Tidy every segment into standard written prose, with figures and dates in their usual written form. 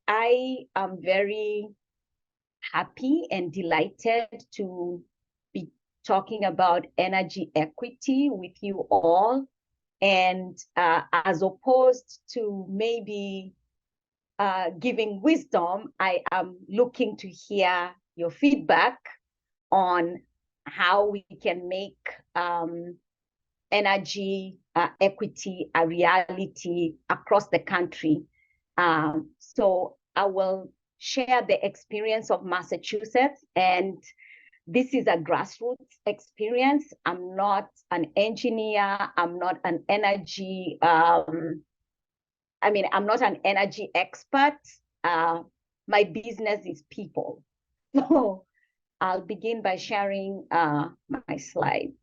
I am very happy and delighted to be talking about energy equity with you all. And as opposed to maybe giving wisdom, I am looking to hear your feedback on how we can make energy equity a reality across the country. So I will share the experience of Massachusetts, and this is a grassroots experience. I'm not an engineer. I'm not an energy, I'm not an energy expert. My business is people. So I'll begin by sharing my slide.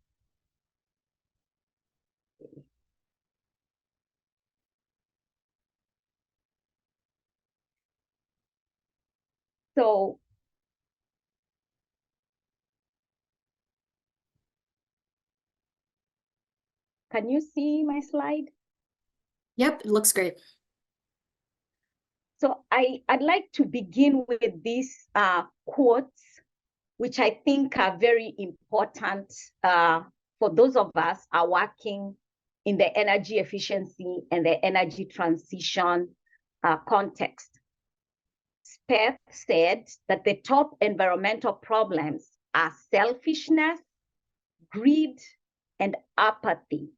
So can you see my slide? Yep, it looks great. So I'd like to begin with these quotes, which I think are very important for those of us are working in the energy efficiency and the energy transition context. Speth said that the top environmental problems are selfishness, greed, and apathy.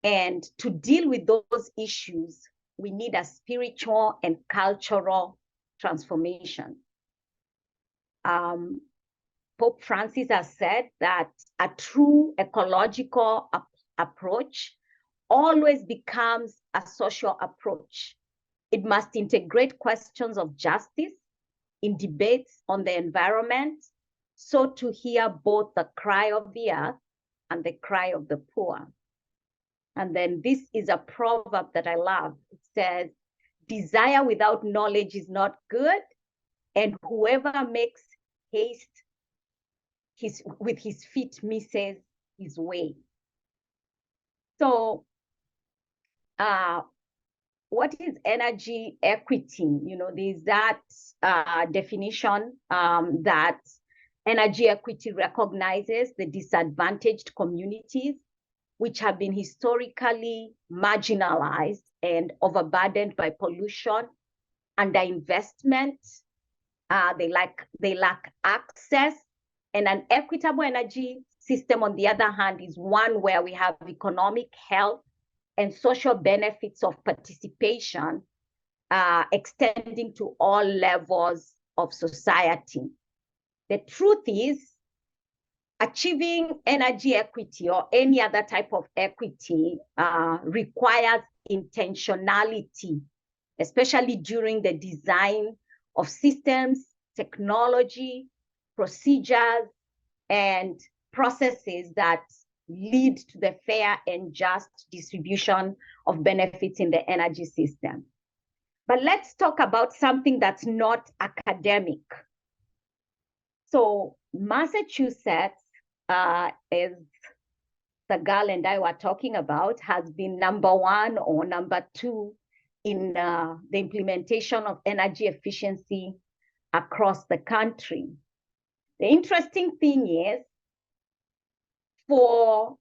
And to deal with those issues, we need a spiritual and cultural transformation. Pope Francis has said that a true ecological approach always becomes a social approach. It must integrate questions of justice in debates on the environment, so to hear both the cry of the earth and the cry of the poor. And then this is a proverb that I love. It says, desire without knowledge is not good, and whoever makes haste with his feet misses his way. So what is energy equity? There's that definition that energy equity recognizes the disadvantaged communities which have been historically marginalized and overburdened by pollution, underinvestment. They lack access, and an equitable energy system, on the other hand, is one where we have economic health and social benefits of participation extending to all levels of society. The truth is, achieving energy equity or any other type of equity requires intentionality, especially during the design of systems, technology, procedures, and processes that lead to the fair and just distribution of benefits in the energy system. But let's talk about something that's not academic. So Massachusetts, as the girl and I were talking about, has been #1 or #2 in the implementation of energy efficiency across the country. The interesting thing is, for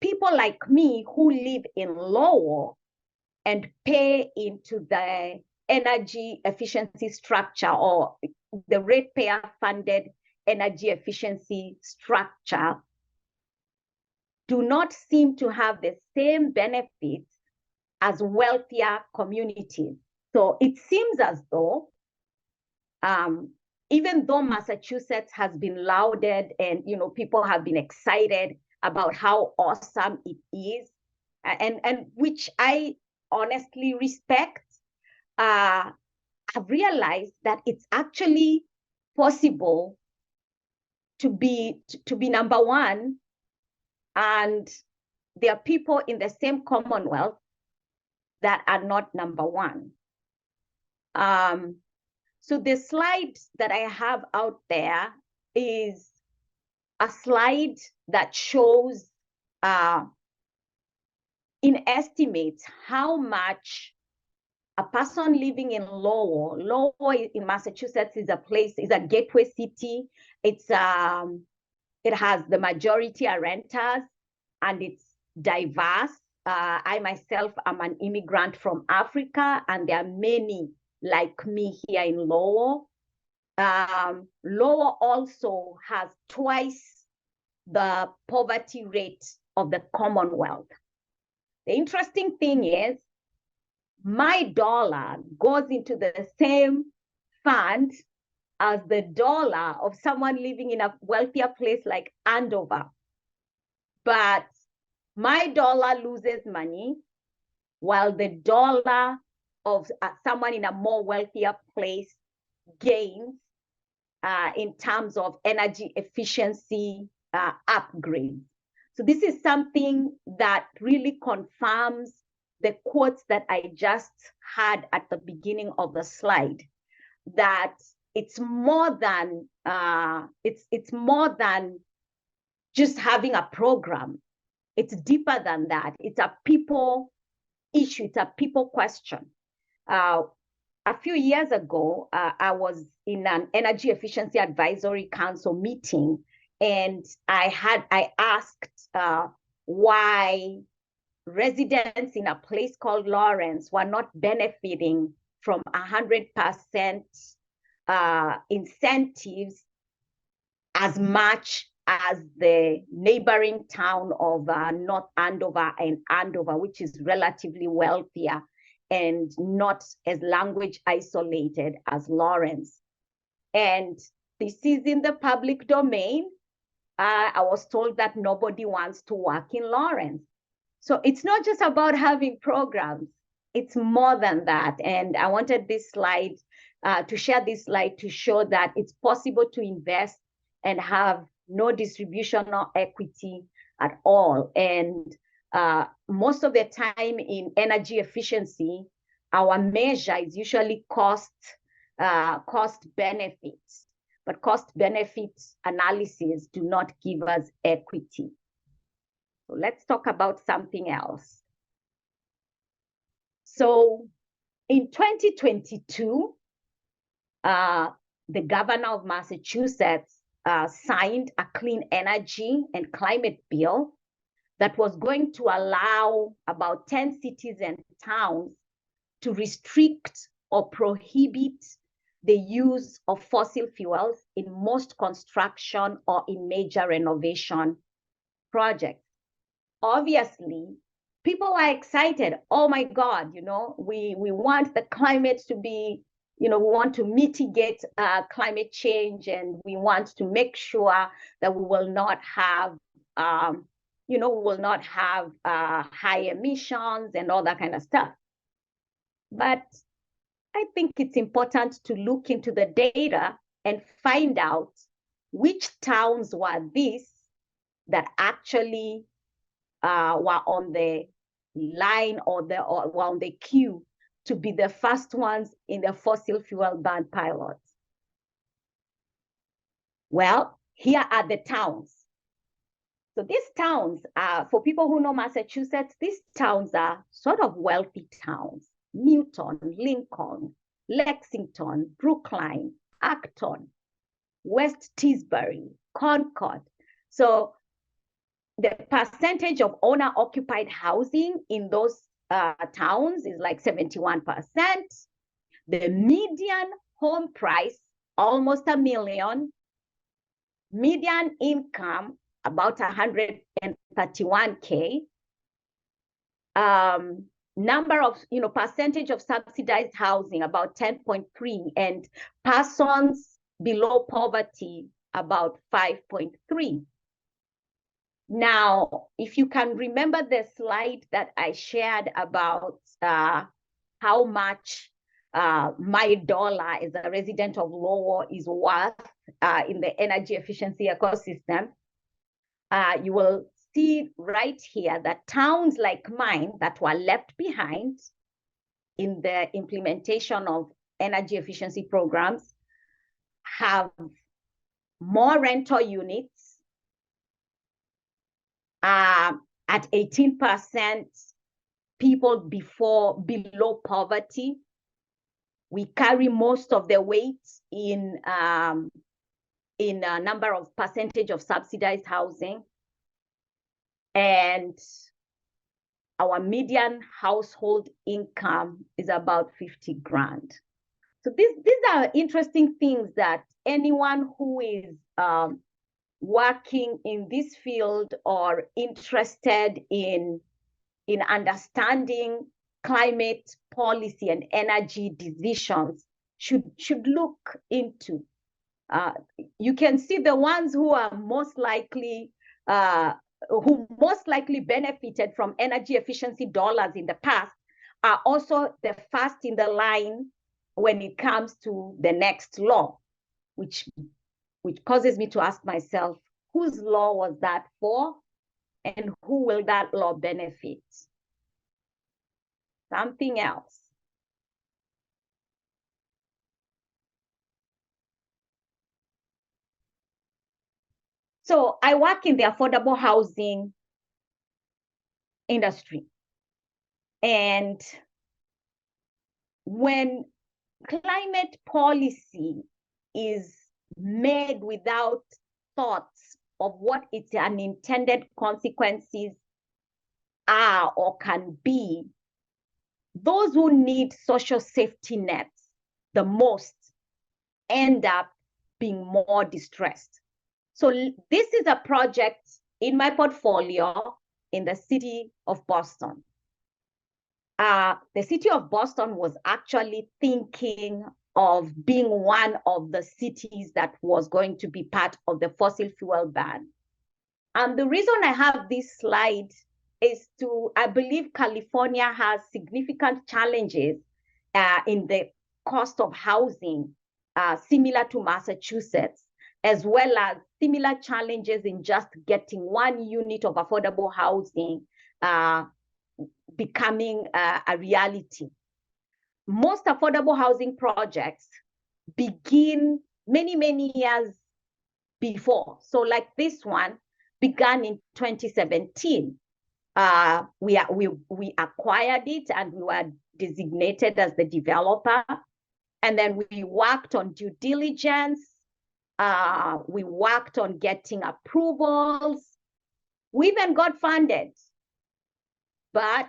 people like me who live in Lowell and pay into the energy efficiency structure or the ratepayer funded energy efficiency structure, do not seem to have the same benefits as wealthier communities. So it seems as though even though Massachusetts has been lauded and people have been excited about how awesome it is, and which I honestly respect, I've realized that it's actually possible to be #1, and there are people in the same Commonwealth that are not #1. So the slide that I have out there is a slide that shows in estimates how much a person living in Lowell in Massachusetts is a gateway city. It has the majority are renters, and it's diverse. I myself am an immigrant from Africa, and there are many like me here in Lowell. Lowell also has twice the poverty rate of the Commonwealth. The interesting thing is, my dollar goes into the same fund as the dollar of someone living in a wealthier place like Andover. But my dollar loses money, while the dollar of someone in a more wealthier place gains in terms of energy efficiency upgrades. So this is something that really confirms the quotes that I just had at the beginning of the slide, that it's more than it's more than just having a program. It's deeper than that. It's a people issue. It's a people question. A few years ago, I was in an energy efficiency advisory council meeting, and I asked why residents in a place called Lawrence were not benefiting from 100% incentives as much as the neighboring town of North Andover and Andover, which is relatively wealthier and not as language isolated as Lawrence. And this is in the public domain. I was told that nobody wants to work in Lawrence. So it's not just about having programs, it's more than that. And I wanted this slide to share this slide to show that it's possible to invest and have no distributional equity at all. And most of the time in energy efficiency, our measure is usually cost benefits, but cost benefits analysis do not give us equity. So let's talk about something else. So in 2022, the governor of Massachusetts signed a clean energy and climate bill that was going to allow about 10 cities and towns to restrict or prohibit the use of fossil fuels in most construction or in major renovation projects. Obviously, people are excited. Oh my God, we want the climate to be, we want to mitigate climate change, and we want to make sure that we will not have, high emissions and all that kind of stuff. But I think it's important to look into the data and find out which towns were these that actually were on the line or were on the queue to be the first ones in the fossil fuel ban pilots. Well, here are the towns. So these towns, for people who know Massachusetts, these towns are sort of wealthy towns: Newton, Lincoln, Lexington, Brookline, Acton, West Tisbury, Concord. So the percentage of owner-occupied housing in those towns is like 71%. The median home price, almost $1 million. Median income, about 131K. Number of, percentage of subsidized housing, about 10.3, and persons below poverty, about 5.3. Now, if you can remember the slide that I shared about how much my dollar as a resident of Lowell is worth in the energy efficiency ecosystem, you will see right here that towns like mine that were left behind in the implementation of energy efficiency programs have more rental units, at 18% people below poverty, We carry most of the weight in a number of percentage of subsidized housing. And our median household income is about 50 grand. So these are interesting things that anyone who is working in this field or interested in understanding climate policy and energy decisions should look into. You can see the ones who are most likely benefited from energy efficiency dollars in the past are also the first in the line when it comes to the next law, which causes me to ask myself, whose law was that for, and who will that law benefit? Something else. So I work in the affordable housing industry. And when climate policy is made without thoughts of what its unintended consequences are or can be, those who need social safety nets the most end up being more distressed. So this is a project in my portfolio in the city of Boston. The city of Boston was actually thinking of being one of the cities that was going to be part of the fossil fuel ban. And the reason I have this slide is I believe California has significant challenges in the cost of housing, similar to Massachusetts, as well as similar challenges in just getting one unit of affordable housing becoming a reality. Most affordable housing projects begin many, many years before. So like this one began in 2017. We acquired it and we were designated as the developer. And then we worked on due diligence. We worked on getting approvals. We even got funded. But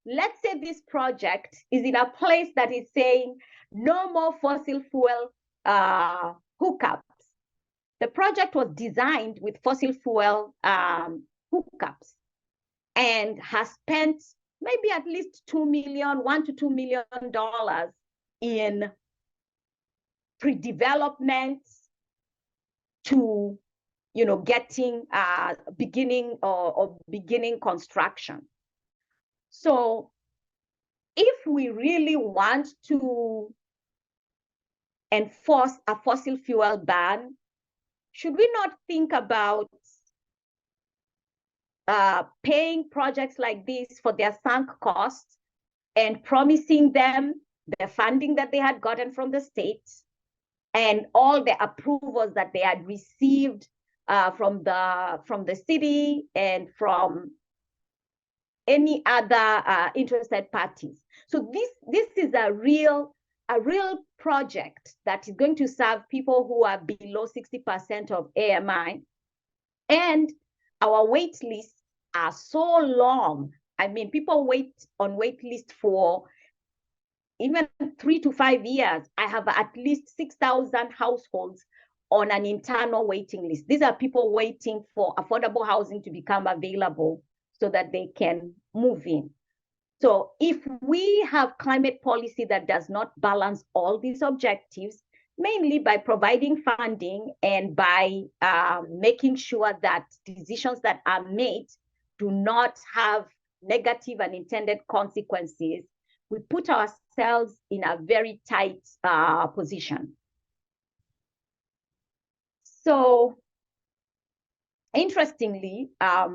let's say this project is in a place that is saying no more fossil fuel hookups. The project was designed with fossil fuel hookups and has spent maybe at least $1 to $2 million in pre-development to, getting beginning construction. So if we really want to enforce a fossil fuel ban, should we not think about paying projects like this for their sunk costs and promising them the funding that they had gotten from the state and all the approvals that they had received from the city and from any other interested parties? So this is a real project that is going to serve people who are below 60% of AMI. And our wait lists are so long. I mean, people wait on wait list for even 3 to 5 years. I have at least 6,000 households on an internal waiting list. These are people waiting for affordable housing to become available so that they can move in. So if we have climate policy that does not balance all these objectives, mainly by providing funding and by making sure that decisions that are made do not have negative and intended consequences, we put ourselves in a very tight position. So interestingly, let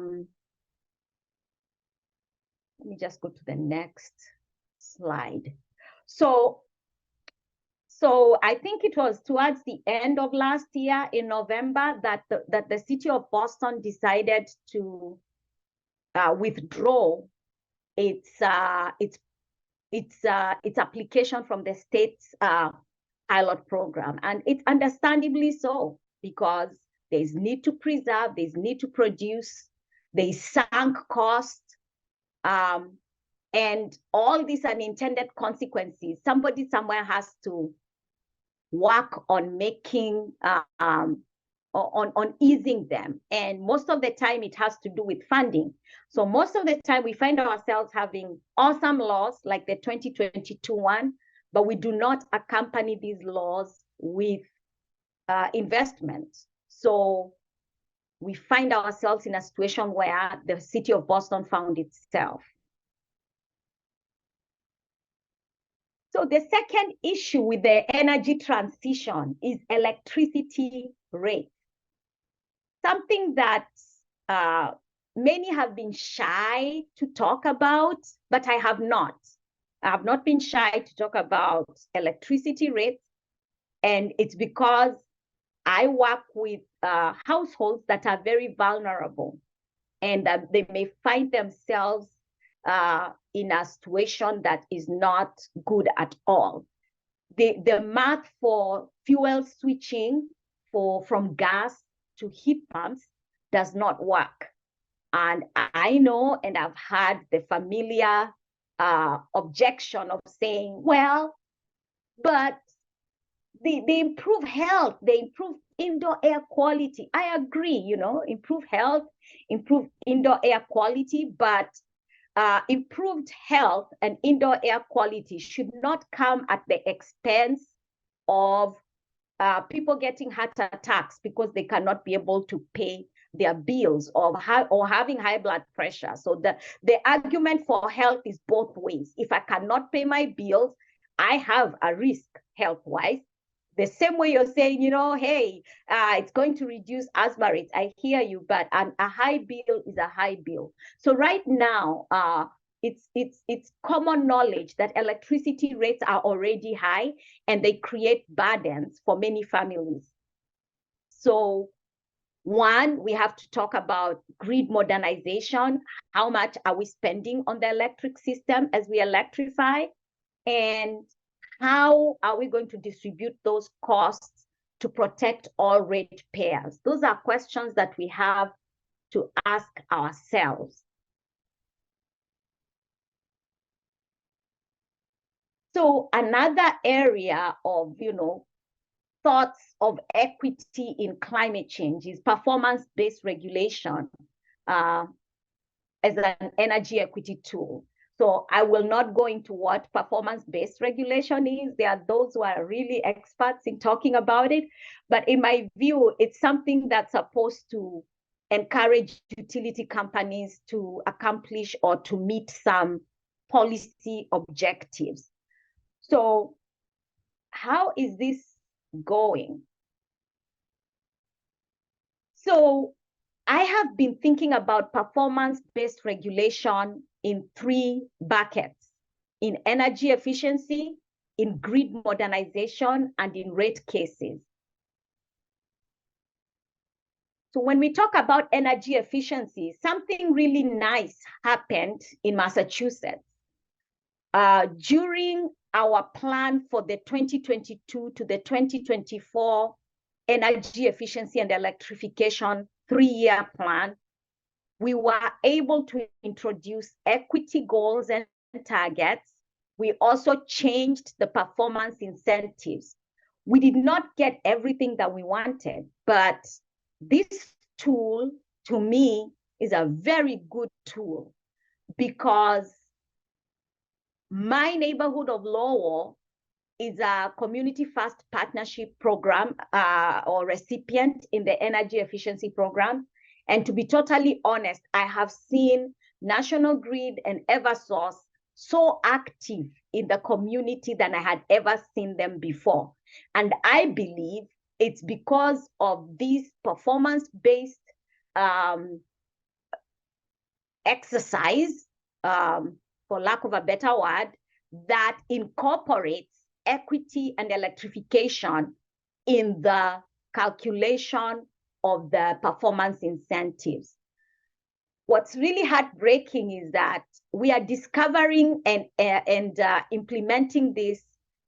me just go to the next slide. So I think it was towards the end of last year in November that the city of Boston decided to withdraw its its application from the state's pilot program. And it's understandably so, because there's need to preserve, there's need to produce, there's sunk cost, and all these unintended consequences. Somebody somewhere has to work on making, on easing them. And most of the time it has to do with funding. So most of the time we find ourselves having awesome laws like the 2022 one, but we do not accompany these laws with investment. So we find ourselves in a situation where the city of Boston found itself. So the second issue with the energy transition is electricity rates. Something that many have been shy to talk about, but I have not. I have not been shy to talk about electricity rates, and it's because I work with households that are very vulnerable, and that they may find themselves in a situation that is not good at all. The math for fuel switching from gas to heat pumps does not work. And I know, and I've had the familiar objection of saying, well, but they improve health, they improve indoor air quality. I agree, improve health, improve indoor air quality, but improved health and indoor air quality should not come at the expense of people getting heart attacks because they cannot be able to pay their bills, or having high blood pressure. So the argument for health is both ways. If I cannot pay my bills, I have a risk health-wise. The same way you're saying, hey, it's going to reduce asthma rates. I hear you, but a high bill is a high bill. So right now, it's common knowledge that electricity rates are already high, and they create burdens for many families. So one, we have to talk about grid modernization. How much are we spending on the electric system as we electrify? And how are we going to distribute those costs to protect all ratepayers? Those are questions that we have to ask ourselves. So another area of, thoughts of equity in climate change is performance-based regulation as an energy equity tool. So I will not go into what performance-based regulation is. There are those who are really experts in talking about it. But in my view, it's something that's supposed to encourage utility companies to accomplish or to meet some policy objectives. So how is this going? So I have been thinking about performance-based regulation in three buckets: in energy efficiency, in grid modernization, and in rate cases. So when we talk about energy efficiency, something really nice happened in Massachusetts. During our plan for the 2022 to the 2024 energy efficiency and electrification 3-year plan, we were able to introduce equity goals and targets. We also changed the performance incentives. We did not get everything that we wanted, but this tool, to me, is a very good tool, because my neighborhood of Lowell is a community first partnership program or recipient in the energy efficiency program. And to be totally honest, I have seen National Grid and Eversource so active in the community than I had ever seen them before. And I believe it's because of this performance-based exercise, for lack of a better word, that incorporates equity and electrification in the calculation of the performance incentives. what's really heartbreaking is that we are discovering and implementing this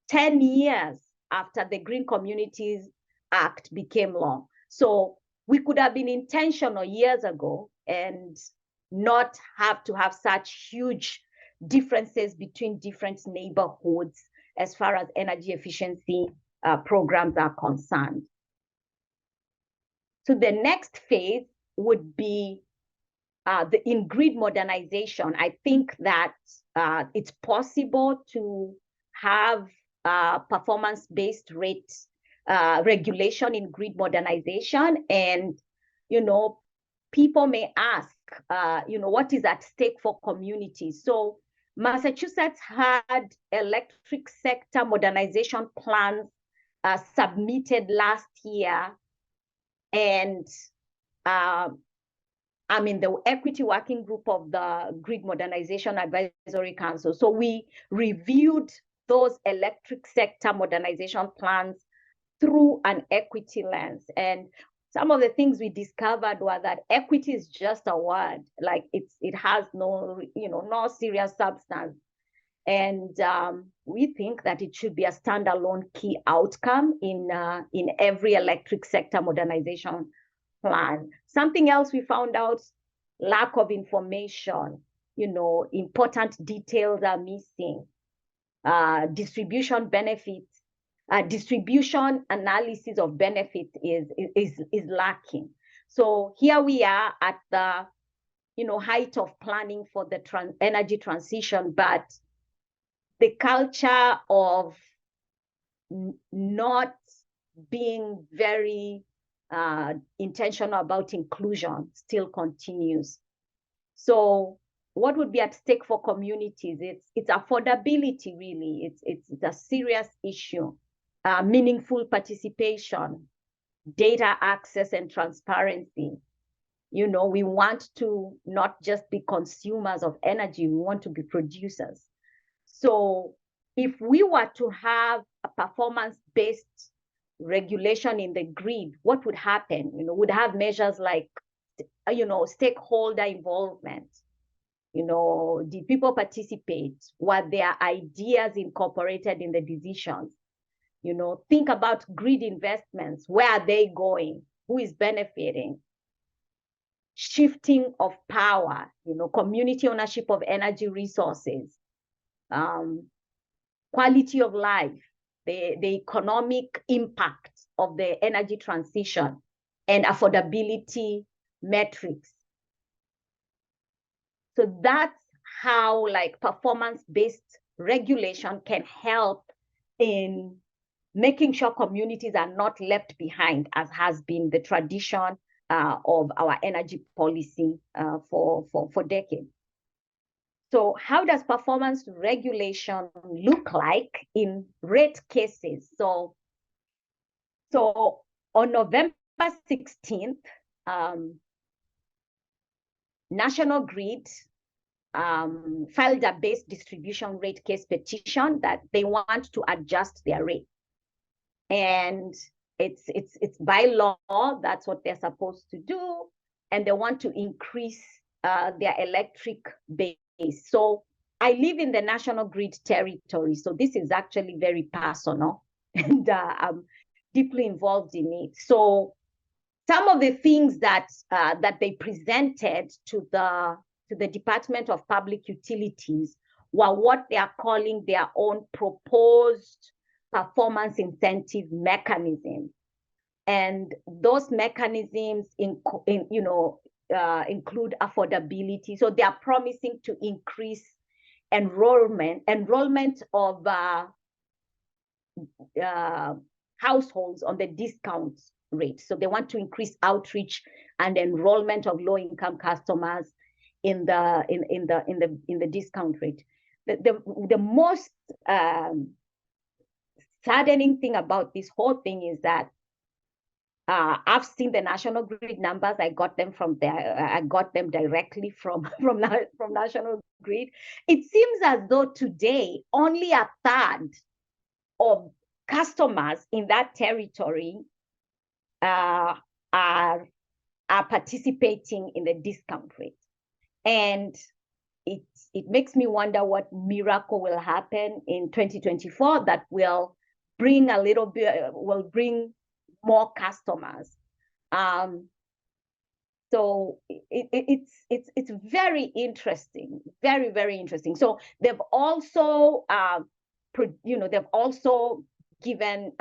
10 years after the Green Communities Act became law. So we could have been intentional years ago and not have to have such huge differences between different neighborhoods as far as energy efficiency programs are concerned. So the next phase would be in grid modernization. I think that it's possible to have performance-based rate regulation in grid modernization. And, people may ask, what is at stake for communities? So Massachusetts had electric sector modernization plans submitted last year. And I'm in the equity working group of the Grid Modernization Advisory Council. So we reviewed those electric sector modernization plans through an equity lens. And some of the things we discovered were that equity is just a word, like it has no serious substance. And we think that it should be a standalone key outcome in every electric sector modernization plan. Something else we found out, lack of information, important details are missing. Distribution benefits, distribution analysis of benefit is lacking. So here we are at the height of planning for the energy transition, but the culture of not being very intentional about inclusion still continues. So what would be at stake for communities? It's affordability, really. It's a serious issue. Meaningful participation, data access and transparency. We want to not just be consumers of energy, we want to be producers. So if we were to have a performance-based regulation in the grid, what would happen? Would have measures like, stakeholder involvement. Did people participate? Were their ideas incorporated in the decisions? Think about grid investments. Where are they going? Who is benefiting? Shifting of power, community ownership of energy resources, quality of life, the economic impact of the energy transition, and affordability metrics. So that's how performance-based regulation can help in making sure communities are not left behind, as has been the tradition of our energy policy for decades. So how does performance regulation look like in rate cases? So on November 16th, National Grid filed a base distribution rate case petition that they want to adjust their rate. And it's by law, that's what they're supposed to do. And they want to increase their electric base. So I live in the National Grid territory. So this is actually very personal and I'm deeply involved in it. So some of the things that they presented to the Department of Public Utilities were what they are calling their own proposed performance incentive mechanism. And those mechanisms include affordability. So they are promising to increase enrollment of households on the discount rate. So they want to increase outreach and enrollment of low-income customers in the discount rate. The most saddening thing about this whole thing is that I've seen the National Grid numbers. I got them from there. I got them directly from National Grid. It seems as though today only a third of customers in that territory are participating in the discount rate. And it makes me wonder what miracle will happen in 2024 that will bring a little bit, will bring more customers. So it's very interesting, very, very interesting. So they've also, they've also given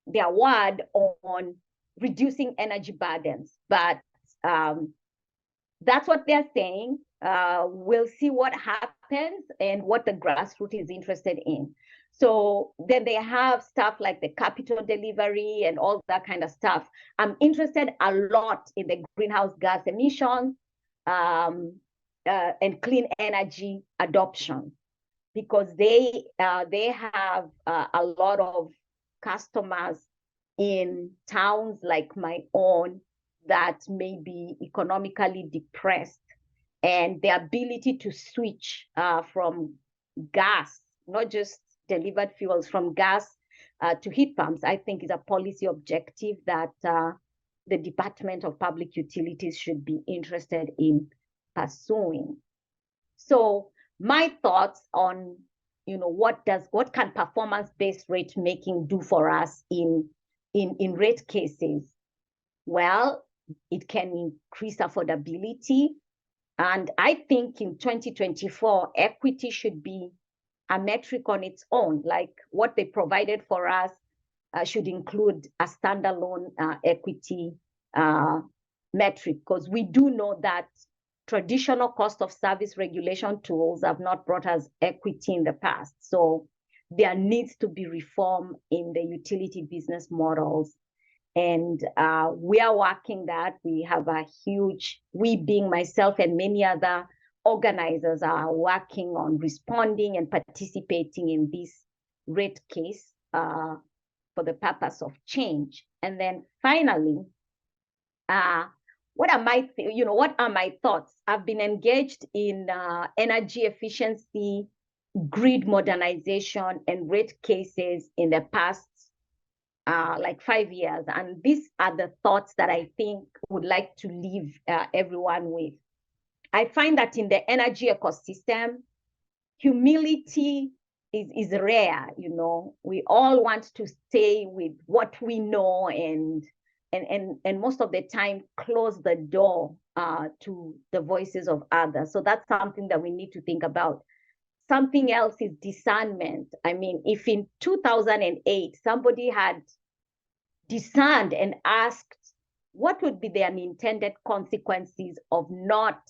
the award on reducing energy burdens, but that's what they're saying. We'll see what happens and what the grassroots is interested in. So then they have stuff like the capital delivery and all that kind of stuff. I'm interested a lot in the greenhouse gas emissions and clean energy adoption, because they have a lot of customers in towns like my own that may be economically depressed, and the ability to switch from gas, not just delivered fuels, from gas to heat pumps, I think is a policy objective that the Department of Public Utilities should be interested in pursuing. So my thoughts on, what can performance-based rate making do for us in rate cases? Well, it can increase affordability. And I think in 2024, equity should be a metric on its own. Like what they provided for us should include a standalone equity metric, because we do know that traditional cost of service regulation tools have not brought us equity in the past. So there needs to be reform in the utility business models. And we are working that. We have a huge, we being myself and many other organizers are working on responding and participating in this rate case for the purpose of change. And then finally, what are my thoughts? I've been engaged in energy efficiency, grid modernization, and rate cases in the past like 5 years. And these are the thoughts that I think would like to leave everyone with. I find that in the energy ecosystem, humility is rare. We all want to stay with what we know and most of the time close the door to the voices of others. So that's something that we need to think about. Something else is discernment. I mean, if in 2008 somebody had discerned and asked what would be the unintended consequences of not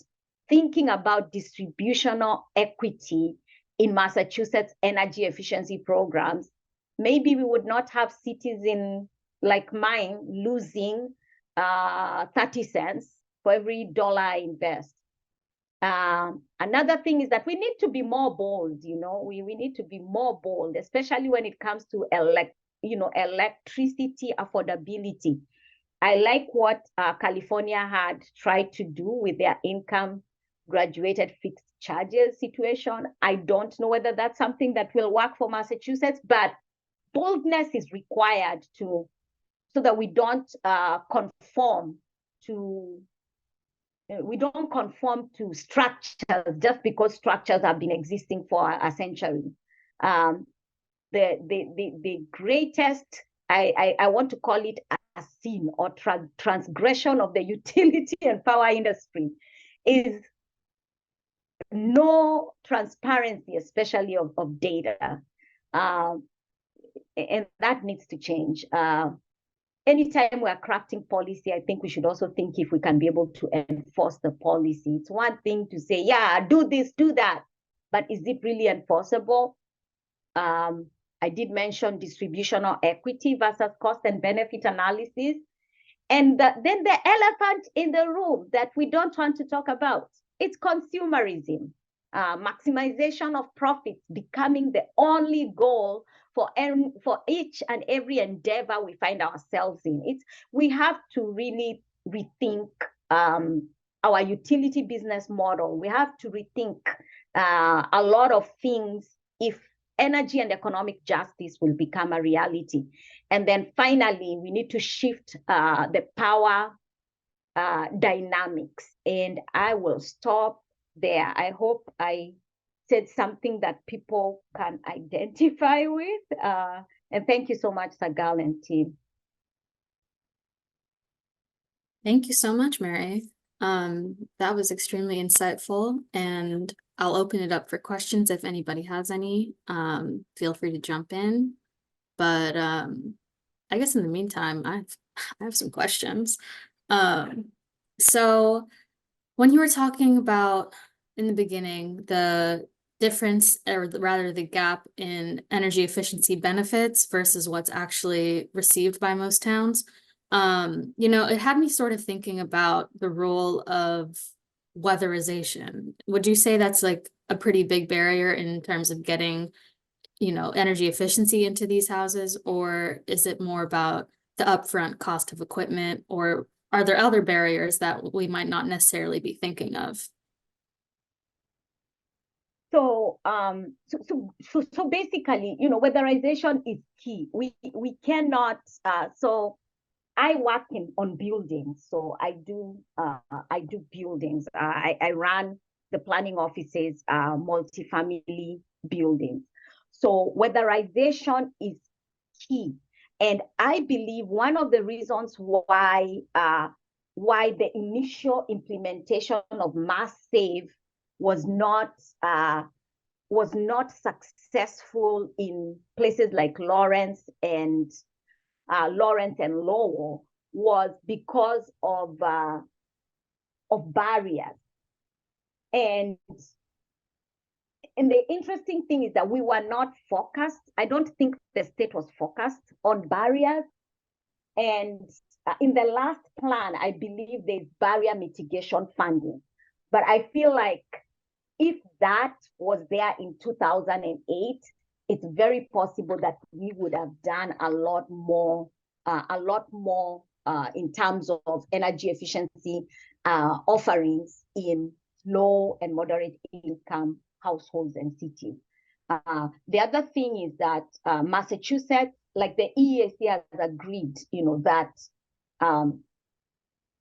thinking about distributional equity in Massachusetts energy efficiency programs, maybe we would not have cities like mine losing 30 cents for every dollar I invest. Another thing is that we need to be more bold. We need to be more bold, especially when it comes to electricity affordability. I like what California had tried to do with their income graduated fixed charges situation. I don't know whether that's something that will work for Massachusetts, but boldness is required so that we don't conform to structures just because structures have been existing for a century. The greatest, I want to call it a sin or transgression of the utility and power industry is no transparency, especially of data. And that needs to change. Anytime we're crafting policy, I think we should also think if we can be able to enforce the policy. It's one thing to say, yeah, do this, do that, but is it really enforceable? I did mention distributional equity versus cost and benefit analysis. And then the elephant in the room that we don't want to talk about, it's consumerism. Maximization of profits becoming the only goal for each and every endeavor we find ourselves in. We have to really rethink our utility business model. We have to rethink a lot of things if energy and economic justice will become a reality. And then finally, we need to shift the power dynamics. And I will stop there. I hope I said something that people can identify with. And thank you so much, Sagal and team. Thank you so much, Mary. That was extremely insightful, and I'll open it up for questions if anybody has any. Feel free to jump in. But I guess in the meantime, I have some questions. So when you were talking about in the beginning the difference, or rather the gap in energy efficiency benefits versus what's actually received by most towns, it had me sort of thinking about the role of weatherization. Would you say that's like a pretty big barrier in terms of getting energy efficiency into these houses, or is it more about the upfront cost of equipment, or are there other barriers that we might not necessarily be thinking of? So basically, weatherization is key. We cannot. So I work on buildings. So I do buildings. I run the planning offices, multifamily buildings. So weatherization is key, and I believe one of the reasons why the initial implementation of mass save was not successful in places like Lawrence and Lowell was because of barriers. And the interesting thing is that we were not focused. I don't think the state was focused on barriers. And in the last plan, I believe there's barrier mitigation funding. But I feel like if that was there in 2008, it's very possible that we would have done a lot more in terms of energy efficiency offerings in low and moderate income households and cities. The other thing is that Massachusetts, like the EAC, has agreed, that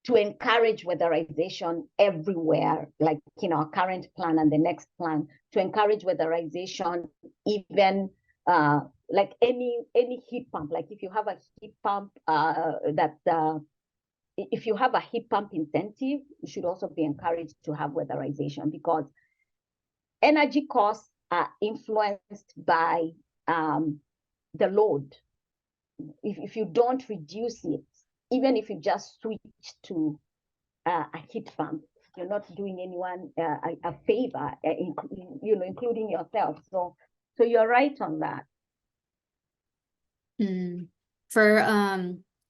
to encourage weatherization everywhere, like our current plan and the next plan, to encourage weatherization, even like any heat pump. Like if you have a heat pump if you have a heat pump incentive, you should also be encouraged to have weatherization, because energy costs are influenced by the load. If you don't reduce it, even if you just switch to a heat pump, you're not doing anyone a favor, including yourself. So you're right on that.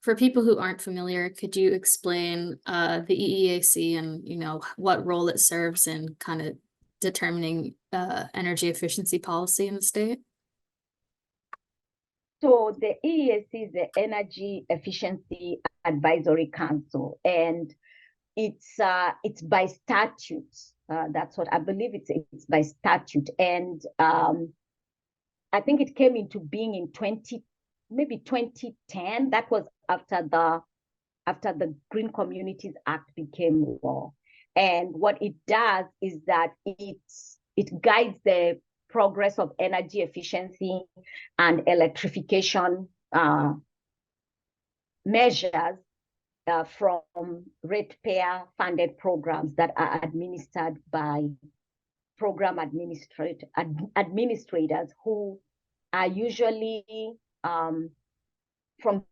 For people who aren't familiar, could you explain the EEAC and what role it serves in kind of determining energy efficiency policy in the state? So the EEAC is the Energy Efficiency Advisory Council, and it's by statute. That's what I believe. It's by statute, and I think it came into being in 2010. That was after the Green Communities Act became law. And what it does is that it guides the progress of energy efficiency and electrification measures from ratepayer funded programs that are administered by program administrators who are usually from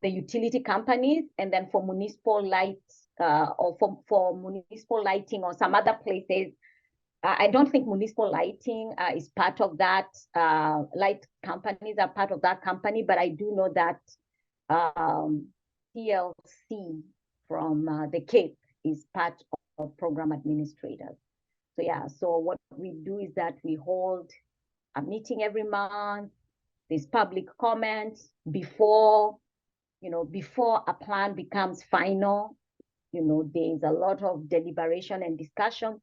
the utility companies, and then for municipal lights or for municipal lighting or some other places. I don't think municipal lighting is part of that. Light companies are part of that company, but I do know that TLC from the Cape is part of program administrators. So yeah, so what we do is that we hold a meeting every month. There's public comments before a plan becomes final. There's a lot of deliberation and discussion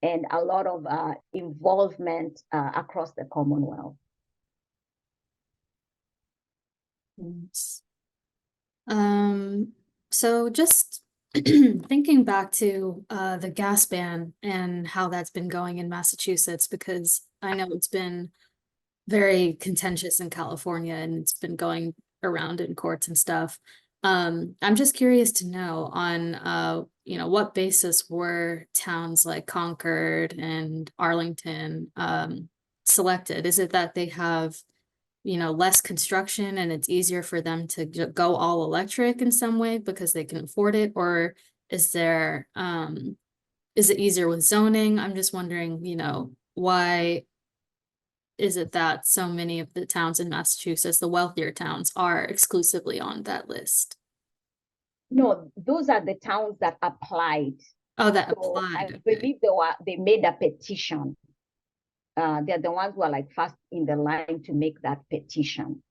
and a lot of involvement across the Commonwealth. Yes. So just thinking back to the gas ban and how that's been going in Massachusetts, because I know it's been very contentious in California and it's been going around in courts and stuff. I'm just curious to know on what basis were towns like Concord and Arlington selected? Is it that they have less construction and it's easier for them to go all electric in some way because they can afford it? Or is there, is it easier with zoning? I'm just wondering, why is it that so many of the towns in Massachusetts, the wealthier towns, are exclusively on that list? No, those are the towns that applied. Oh, that So I applied. Okay. believe they made a petition. They're the ones who are like first in the line to make that petition.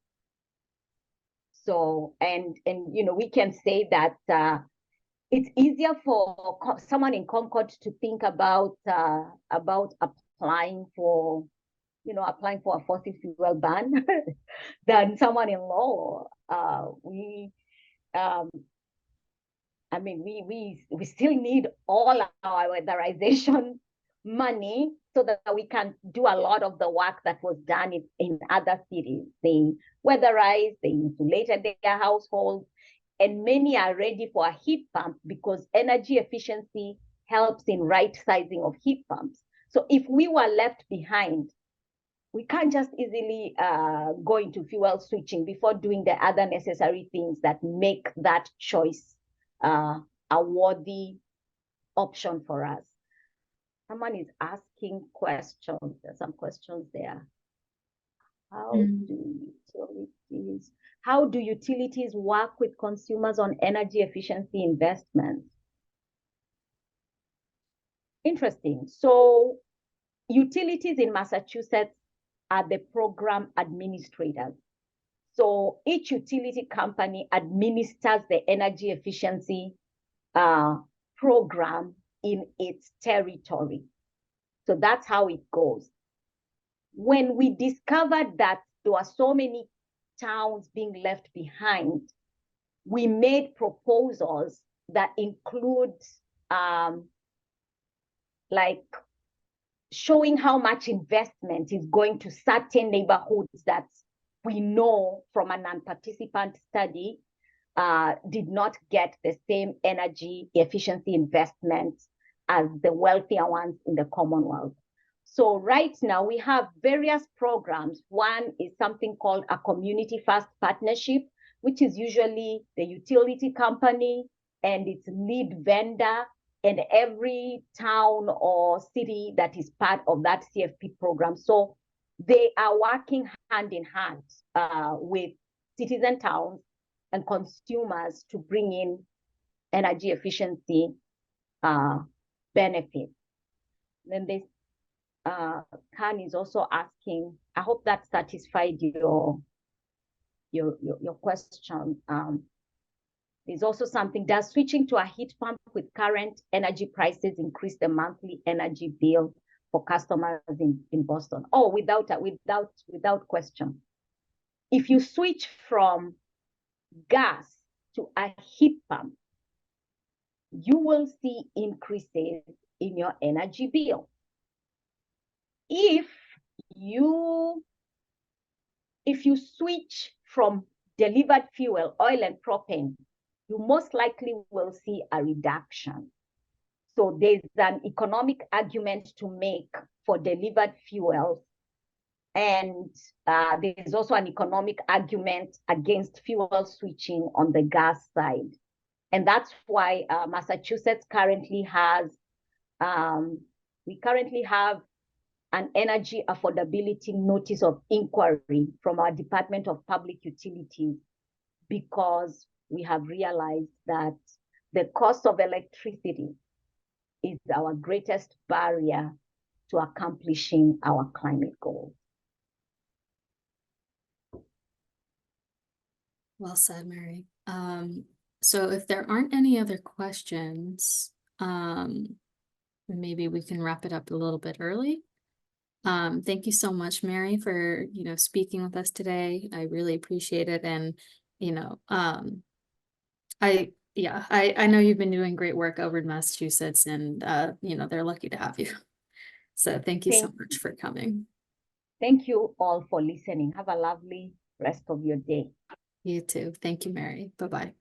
So we can say that it's easier for someone in Concord to think about applying for a fossil fuel ban than someone in Lowell. We still need all our weatherization money so that we can do a lot of the work that was done in other cities. They weatherized, they insulated their households, and many are ready for a heat pump because energy efficiency helps in right sizing of heat pumps. So if we were left behind, we can't just easily go into fuel switching before doing the other necessary things that make that choice a worthy option for us. Someone is asking questions. There's some questions there. How do utilities work with consumers on energy efficiency investments? Interesting. So utilities in Massachusetts are the program administrators. So each utility company administers the energy efficiency program in its territory. So that's how it goes. When we discovered that there were so many towns being left behind, we made proposals that include like showing how much investment is going to certain neighborhoods that we know from a non-participant study did not get the same energy efficiency investment as the wealthier ones in the Commonwealth. So right now we have various programs. One is something called a community first partnership, which is usually the utility company and its lead vendor and every town or city that is part of that CFP program. So they are working hand in hand with citizen towns and consumers to bring in energy efficiency benefits. Then this Khan is also asking, I hope that satisfied your question. There's also something, does switching to a heat pump with current energy prices increase the monthly energy bill for customers in Boston? Oh, without question. If you switch from gas to a heat pump, you will see increases in your energy bill. If you switch from delivered fuel, oil and propane, you most likely will see a reduction. So there's an economic argument to make for delivered fuels. And there's also an economic argument against fuel switching on the gas side. And that's why Massachusetts currently has, we currently have an energy affordability notice of inquiry from our Department of Public Utilities, because we have realized that the cost of electricity is our greatest barrier to accomplishing our climate goals. Well said, Mary. So if there aren't any other questions, maybe we can wrap it up a little bit early. Thank you so much, Mary, for, speaking with us today. I really appreciate it. And, I Yeah, I know you've been doing great work over in Massachusetts, and they're lucky to have you. So thank you so much for coming. Thank you all for listening. Have a lovely rest of your day. You too. Thank you, Mary. Bye-bye.